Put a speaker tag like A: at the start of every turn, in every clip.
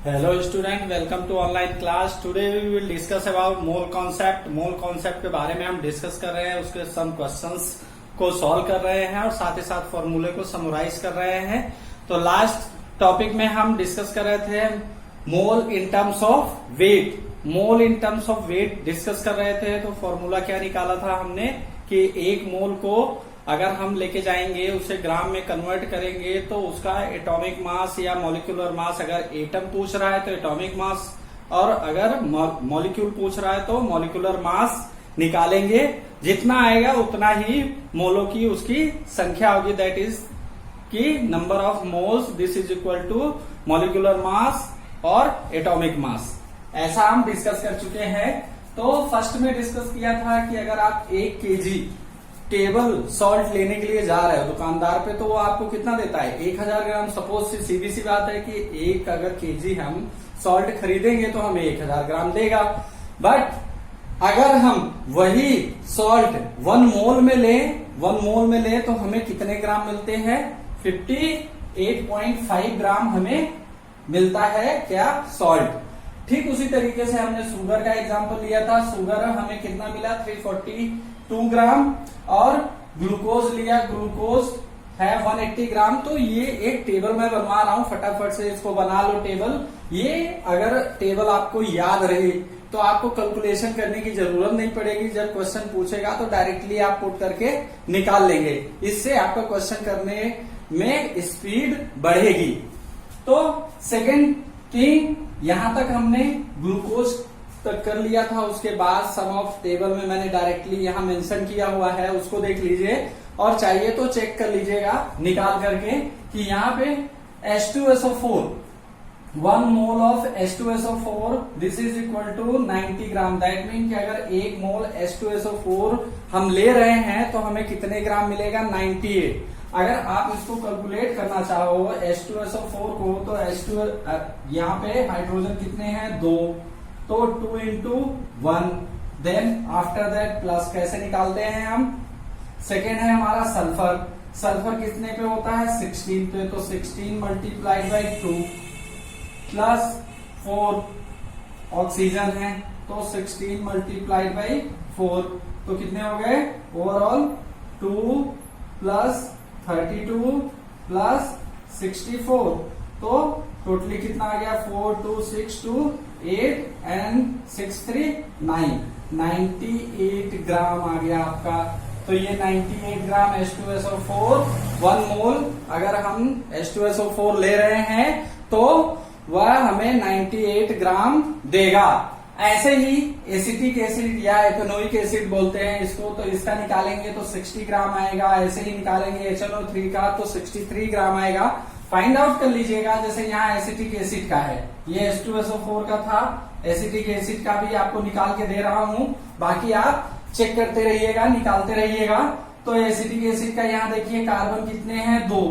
A: Hello student, welcome to online class. Today we will discuss about mole concept. mole concept के बारे में हम discuss कर रहे हैं, उसके सम क्वेश्चंस को सॉल्व कर रहे हैं और साथ ही साथ फॉर्मूले को समराइज कर रहे हैं। तो लास्ट टॉपिक में हम डिस्कस कर रहे थे mole in terms of weight. Mole in terms of weight discuss कर रहे थे। तो फॉर्मूला क्या निकाला था हमने कि एक मोल को अगर हम लेके जाएंगे उसे ग्राम में कन्वर्ट करेंगे तो उसका एटॉमिक मास या मॉलिक्यूलर मास, अगर एटम पूछ रहा है तो एटॉमिक मास और अगर मॉलिक्यूल पूछ रहा है तो मॉलिक्यूलर मास निकालेंगे। जितना आएगा उतना ही मोलों की उसकी संख्या होगी, दैट इज कि number of moles this is equal to molecular mass और एटॉमिक मास। ऐसा हम डिस्कस कर चुके हैं। तो फर्स्ट में डिस्कस किया था कि अगर आप 1 kg टेबल सॉल्ट लेने के लिए जा रहे हो दुकानदार पे तो वो आपको कितना देता है, 1000 ग्राम। सपोज से सीधी सी बात है कि एक अगर केजी हम सॉल्ट खरीदेंगे तो हमें 1000 ग्राम देगा। बट अगर हम वही सॉल्ट 1 मोल में लें तो हमें कितने ग्राम मिलते हैं, 58.5 ग्राम हमें मिलता है क्या, सॉल्ट। ठीक उसी तरीके से हमने शुगर का एग्जांपल लिया था। शुगर हमें कितना मिला, 342 ग्राम। और ग्लूकोज लिया, ग्लूकोज है 180 ग्राम। तो ये एक टेबल मैं बनवा रहा हूं, फटाफट से इसको बना लो टेबल। ये अगर टेबल आपको याद रहे तो आपको कैलकुलेशन करने की जरूरत नहीं पड़ेगी। जब क्वेश्चन पूछेगा तो डायरेक्टली आप पुट करके निकाल लेंगे। इससे आपका क्वेश्चन करने में स्पीड बढ़ेगी। तो सेकेंड थिंग, यहां तक हमने ग्लूकोज तक कर लिया था। उसके बाद सम ऑफ टेबल में मैंने डायरेक्टली यहां मेंशन किया हुआ है, उसको देख लीजिए और चाहिए तो चेक कर लीजिएगा निकाल करके कि यहाँ पे H2SO4 1 mole of H2SO4 this is equal to 90 gram. That mean कि अगर 1 मोल H2SO4 हम ले रहे हैं तो हमें कितने ग्राम मिलेगा, 98। अगर आप इसको कैलकुलेट करना चाहो H2SO4 को तो H2 यहाँ पे हाइड्रोजन कितने हैं, 2, तो 2 into 1, then after that plus कैसे निकालते हैं हम। सेकेंड है हमारा सल्फर। सल्फर कितने पे होता है, 16 पे। तो 16 मल्टीप्लाइड बाई 2 प्लस 4 ऑक्सीजन है तो 16 मल्टीप्लाइड बाई 4 तो कितने हो गए ओवरऑल, 2 प्लस 32 प्लस 64। तो टोटली कितना आ गया, 4 2 6 2 8 एंड 6 3 9, 98 ग्राम आ गया आपका। तो ये 98 ग्राम H2SO4 1 मोल अगर हम H2SO4 ले रहे हैं तो वह हमें 98 ग्राम देगा। ऐसे ही एसिटिक एसिड या एथेनोइक एसिड बोलते हैं इसको, तो इसका निकालेंगे तो 60 ग्राम आएगा। ऐसे ही निकालेंगे HNO3 का तो 63 ग्राम आएगा। फाइंड आउट कर लीजिएगा। जैसे यहाँ एसिटिक एसिड का है, ये H2SO4 का था, एसिटिक एसिड का भी आपको निकाल के दे रहा हूं। बाकी आप चेक करते रहिएगा, निकालते रहिएगा। तो एसिटिक एसिड का यहाँ देखिए कार्बन कितने हैं, 2,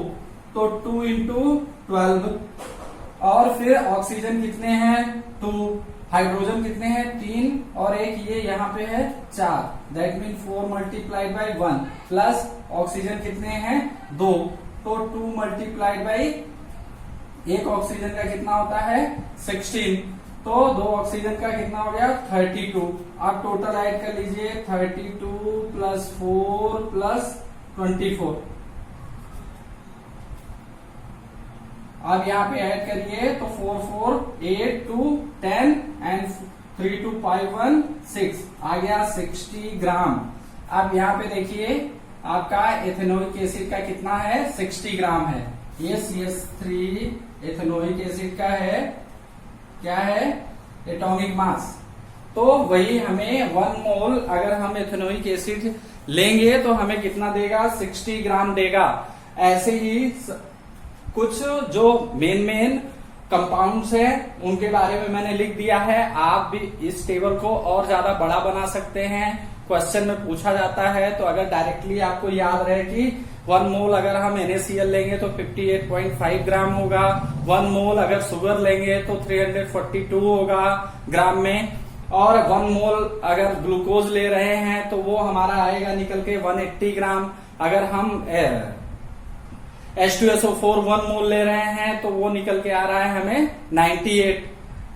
A: तो 2 into 12। और फिर ऑक्सीजन कितने हैं, 2, हाइड्रोजन कितने हैं, 3 और एक ये यहाँ पे है 4। That mean 4 multiplied by 1 plus oxygen कितने हैं, 2, तो 2 मल्टीप्लाइड बाई एक ऑक्सीजन का कितना होता है, 16। तो 2 ऑक्सीजन का कितना हो गया, 32। आप टोटल ऐड कर लीजिए, 32 प्लस 4 प्लस 24। अब यहाँ पे ऐड करिए तो 4 4 8 2 10 एंड 3 2 5 1 6 आ गया 60 ग्राम। अब यहाँ पे देखिए आपका एथेनोइक एसिड का कितना है, 60 ग्राम है। ये CH3 एथेनोइक एसिड का है, क्या है, एटॉमिक मास। तो वही हमें 1 मोल अगर हम एथेनोइक एसिड लेंगे तो हमें कितना देगा, 60 ग्राम देगा। ऐसे ही कुछ जो मेन कंपाउंड्स हैं उनके बारे में मैंने लिख दिया है। आप भी इस टेबल को और ज्यादा बड़ा बना सकते हैं। क्वेश्चन में पूछा जाता है तो अगर डायरेक्टली आपको याद रहे कि 1 मोल अगर हम NaCl लेंगे तो 58.5 ग्राम होगा, 1 मोल अगर शुगर लेंगे तो 342 होगा ग्राम में, और 1 मोल अगर ग्लूकोज ले रहे हैं तो वो हमारा आएगा निकल के 180 ग्राम। अगर हम H2SO4 1 मोल ले रहे हैं तो वो निकल के आ रहा है हमें 98।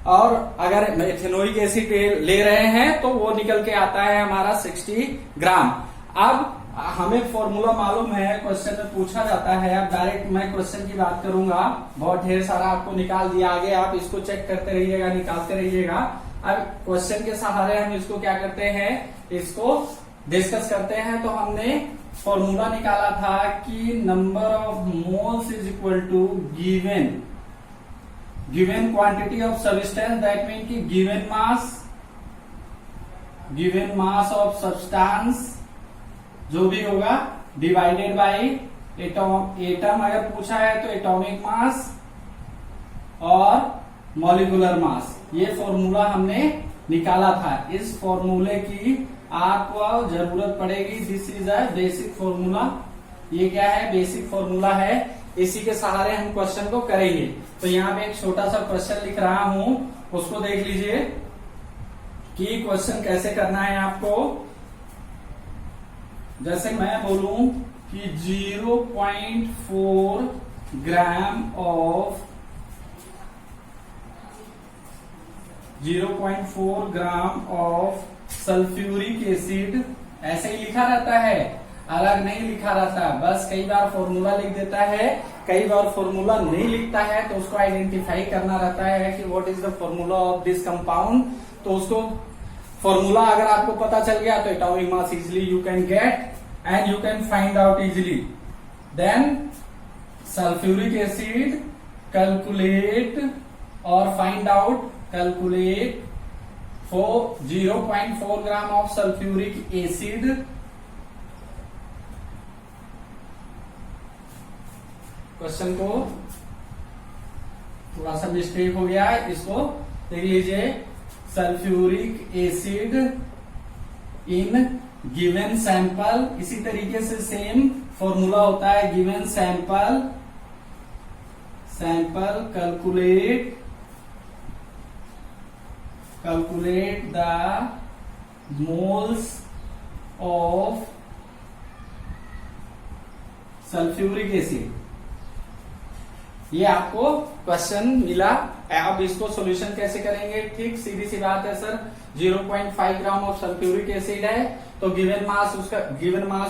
A: और अगर एथेनोइक एसिड ले रहे हैं तो वो निकल के आता है हमारा 60 ग्राम। अब हमें फॉर्मूला मालूम है, क्वेश्चन में पूछा जाता है। अब डायरेक्ट मैं क्वेश्चन की बात करूंगा, बहुत ढेर सारा आपको निकाल दिया आगे, आप इसको चेक करते रहिएगा, निकालते रहिएगा। अब क्वेश्चन के सहारे हम इसको क्या करते हैं, इसको डिस्कस करते हैं। तो हमने फॉर्मूला निकाला था कि number of moles is equal to given quantity of substance, that mean कि गिवन मास ऑफ सब्सटेंस जो भी होगा डिवाइडेड बाय एटम अगर पूछा है तो एटॉमिक मास और मॉलिक्यूलर मास। ये फॉर्मूला हमने निकाला था। इस फॉर्मूले की आपको जरूरत पड़ेगी। This is a basic formula. ये क्या है, बेसिक फॉर्मूला है। इसी के सहारे हम क्वेश्चन को करेंगे। तो यहाँ पे एक छोटा सा क्वेश्चन लिख रहा हूं, उसको देख लीजिए कि क्वेश्चन कैसे करना है आपको। जैसे मैं बोलूं कि 0.4 gram of 0.4 gram of sulphuric acid, ऐसे ही लिखा रहता है, अलग नहीं लिखा रहता। बस कई बार फॉर्मूला लिख देता है, कई बार फॉर्मूला नहीं लिखता है, तो उसको आइडेंटिफाई करना रहता है कि what is the formula of this compound. तो उसको फॉर्मूला अगर आपको पता चल गया तो atomic mass easily you can get and you can find out easily. Then sulphuric acid calculate और find out, calculate for 0.4 gram of sulphuric acid, question को थोड़ा सा मिस्टेक हो गया है, इसको देख लीजिए। Sulphuric acid in given sample, इसी तरीके से सेम फॉर्मूला होता है। Given sample calculate the moles of sulphuric acid. ये आपको क्वेश्चन मिला। अब इसको सॉल्यूशन कैसे करेंगे, ठीक सीधी सी बात है sir. 0.5 gram of sulphuric acid है तो गिवन मास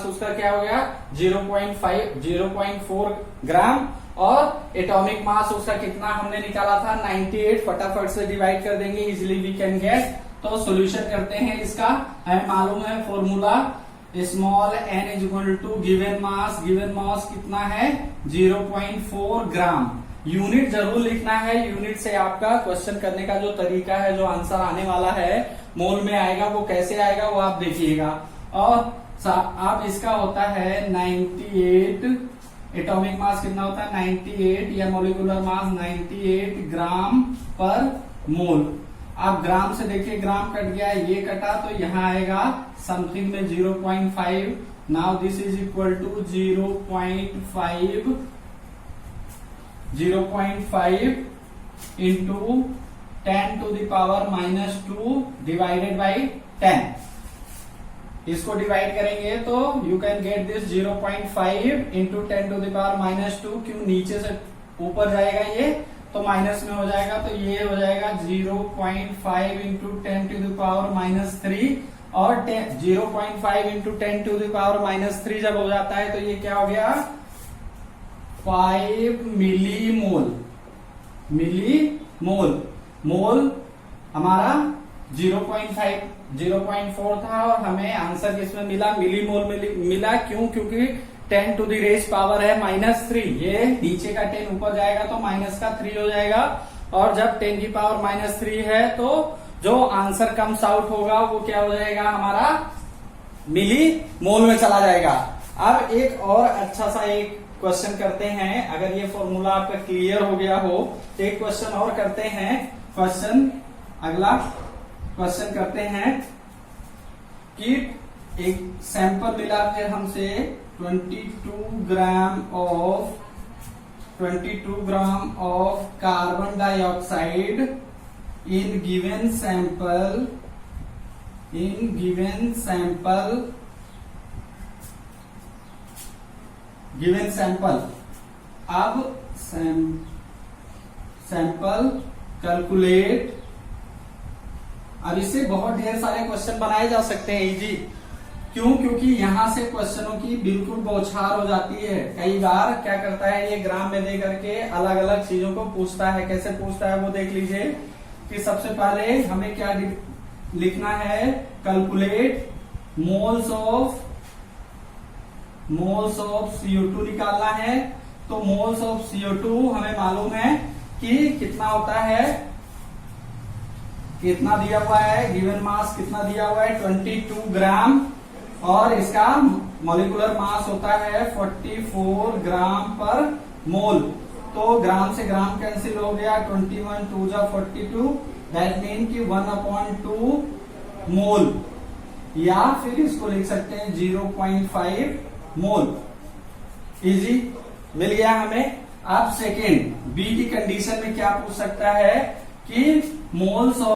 A: उसका क्या हो गया 0.4 ग्राम, और एटॉमिक मास उसका कितना हमने निकाला था 98। फटाफट से डिवाइड कर देंगे, इजिली वी कैन गेट। तो सॉल्यूशन करते हैं इसका। हमें मालूम है formula, small n is equal to given mass कितना है 0.4 ग्राम। यूनिट जरूर लिखना है, यूनिट से आपका क्वेश्चन करने का जो तरीका है, जो आंसर आने वाला है मोल में आएगा, वो कैसे आएगा वो आप देखिएगा। और अब इसका होता है 98, एटॉमिक मास कितना होता है 98, या मॉलिक्यूलर मास 98 ग्राम पर मोल। आप ग्राम से देखिए, ग्राम कट गया, ये कटा तो यहाँ आएगा समथिंग में 0.5। Now this is equal to 0.5 into 10 to the power -2 divided by 10। इसको डिवाइड करेंगे तो you can get this 0.5 into 10 to the power -2। क्यों, नीचे से ऊपर जाएगा ये तो माइनस में हो जाएगा, तो ये हो जाएगा 0.5 इंटू 10 टू द पावर -3। और 0.5 इंटू 10 टू द पावर -3 जब हो जाता है तो ये क्या हो गया 5 मिलीमोल। मोल हमारा 0.4 था और हमें आंसर किसमें मिला, मिलीमोल में मिला। क्यों, क्योंकि 10 टू द रेज पावर है -3, ये नीचे का 10 ऊपर जाएगा तो माइनस का 3 हो जाएगा। और जब 10 की पावर -3 है तो जो आंसर कम्स आउट होगा वो क्या हो जाएगा हमारा मिलीमोल में चला जाएगा। अब एक और अच्छा सा एक क्वेश्चन करते हैं। अगर ये फॉर्मूला आपका क्लियर हो गया हो तो एक क्वेश्चन और करते हैं। अगला क्वेश्चन करते हैं कि एक सैंपल मिला फिर हमसे 22 gram of carbon dioxide in given sample अब सैंपल कैलकुलेट। अब इससे बहुत ढेर सारे क्वेश्चन बनाए जा सकते हैं इजी। क्यों? क्योंकि यहां से क्वेश्चनों की बिल्कुल बौछार हो जाती है। कई बार क्या करता है ये ग्राम में दे करके अलग अलग चीजों को पूछता है। कैसे पूछता है वो देख लीजिए कि सबसे पहले हमें क्या लिखना है, कैलकुलेट मोल्स ऑफ CO2 निकालना है। तो मोल्स ऑफ CO2 हमें मालूम है कि कितना होता है, कितना दिया हुआ है, गिवन मास कितना दिया हुआ है 22 ग्राम, और इसका मॉलिक्यूलर मास होता है 44 ग्राम पर मोल। तो ग्राम से ग्राम कैंसिल हो गया, 21 2 जा 42, दैट मीन कि 1/2 मोल, या फिर इसको लिख सकते हैं 0.5 मोल। इजी मिल गया हमें। अब सेकेंड बी की कंडीशन में क्या पूछ सकता है कि मोल्स